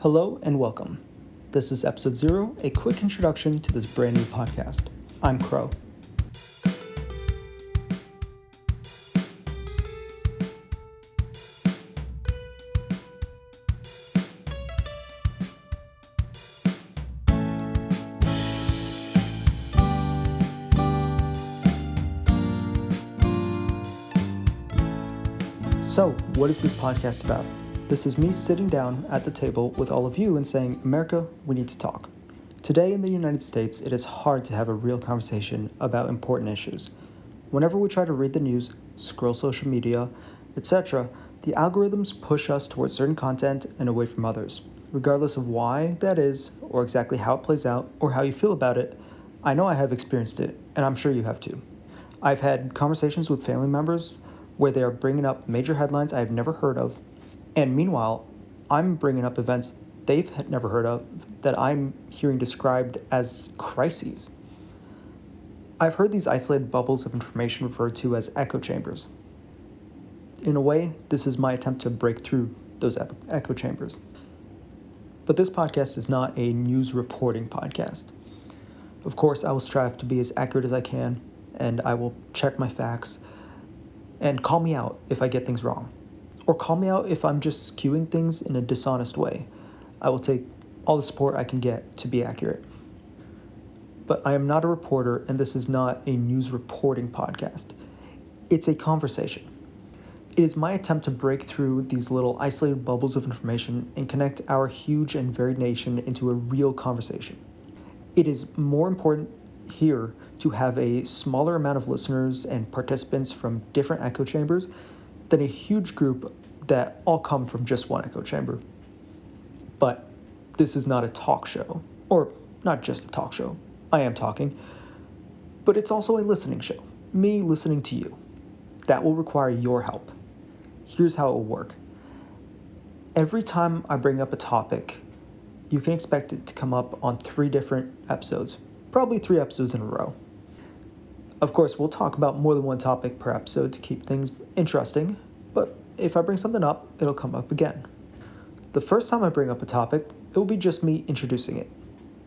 Hello and welcome. This is episode 0, a quick introduction to this brand new podcast. I'm Crow. So, what is this podcast about? This is me sitting down at the table with all of you and saying, America, we need to talk. Today in the United States, it is hard to have a real conversation about important issues. Whenever we try to read the news, scroll social media, etc., the algorithms push us towards certain content and away from others. Regardless of why that is, or exactly how it plays out, or how you feel about it, I know I have experienced it, and I'm sure you have too. I've had conversations with family members where they are bringing up major headlines I have never heard of, and meanwhile, I'm bringing up events they've never heard of that I'm hearing described as crises. I've heard these isolated bubbles of information referred to as echo chambers. In a way, this is my attempt to break through those echo chambers. But this podcast is not a news reporting podcast. Of course, I will strive to be as accurate as I can, and I will check my facts, and call me out if I get things wrong. Or call me out if I'm just skewing things in a dishonest way. I will take all the support I can get to be accurate. But I am not a reporter, and this is not a news reporting podcast. It's a conversation. It is my attempt to break through these little isolated bubbles of information and connect our huge and varied nation into a real conversation. It is more important here to have a smaller amount of listeners and participants from different echo chambers than a huge group that all come from just one echo chamber. But this is not a talk show, or not just a talk show. I am talking, but it's also a listening show, me listening to you. That will require your help. Here's how it will work. Every time I bring up a topic, you can expect it to come up on 3 different episodes, probably 3 episodes in a row. Of course, we'll talk about more than one topic per episode to keep things interesting, but if I bring something up, it'll come up again. The first time I bring up a topic, it will be just me introducing it.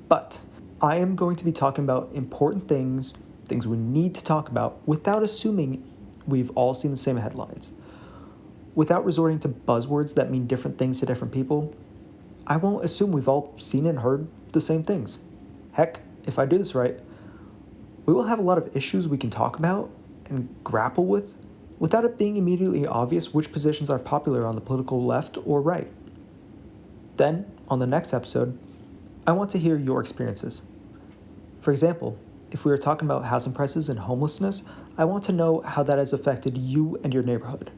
But I am going to be talking about important things we need to talk about without assuming we've all seen the same headlines. Without resorting to buzzwords that mean different things to different people, I won't assume we've all seen and heard the same things. Heck, if I do this right, we will have a lot of issues we can talk about and grapple with without it being immediately obvious which positions are popular on the political left or right. Then, on the next episode, I want to hear your experiences. For example, if we are talking about housing prices and homelessness, I want to know how that has affected you and your neighborhood,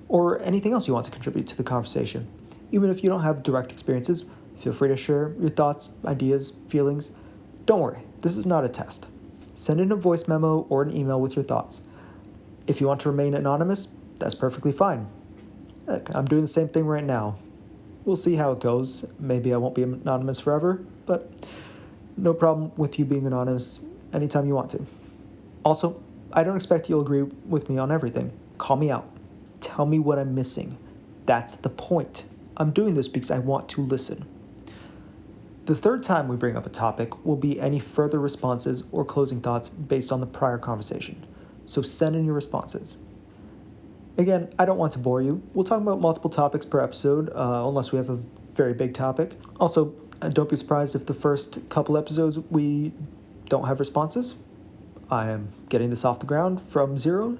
or anything else you want to contribute to the conversation. Even if you don't have direct experiences, feel free to share your thoughts, ideas, feelings. Don't worry, this is not a test. Send in a voice memo or an email with your thoughts. If you want to remain anonymous, that's perfectly fine. Heck, I'm doing the same thing right now. We'll see how it goes. Maybe I won't be anonymous forever, but no problem with you being anonymous anytime you want to. Also, I don't expect you'll agree with me on everything. Call me out. Tell me what I'm missing. That's the point. I'm doing this because I want to listen. The third time we bring up a topic will be any further responses or closing thoughts based on the prior conversation. So send in your responses. Again, I don't want to bore you. We'll talk about multiple topics per episode, unless we have a very big topic. Also, don't be surprised if the first couple episodes we don't have responses. I am getting this off the ground from zero.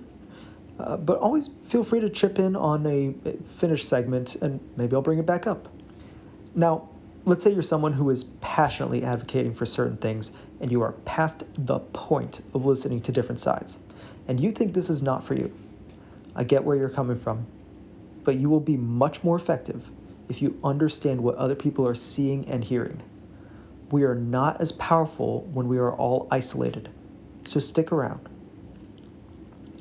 But always feel free to chip in on a finished segment, and maybe I'll bring it back up. Now, let's say you're someone who is passionately advocating for certain things, and you are past the point of listening to different sides, and you think this is not for you. I get where you're coming from, but you will be much more effective if you understand what other people are seeing and hearing. We are not as powerful when we are all isolated, so stick around.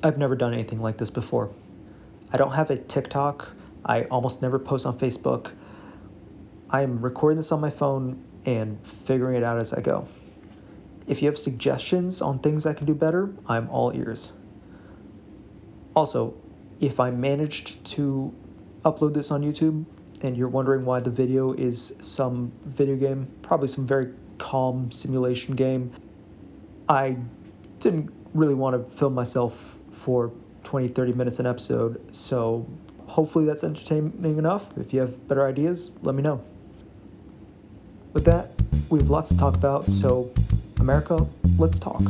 I've never done anything like this before. I don't have a TikTok. I almost never post on Facebook. I'm recording this on my phone and figuring it out as I go. If you have suggestions on things I can do better, I'm all ears. Also, if I managed to upload this on YouTube, and you're wondering why the video is some video game, probably some very calm simulation game, I didn't really want to film myself for 20, 30 minutes an episode, so hopefully that's entertaining enough. If you have better ideas, let me know. With that, we have lots to talk about, so America, let's talk.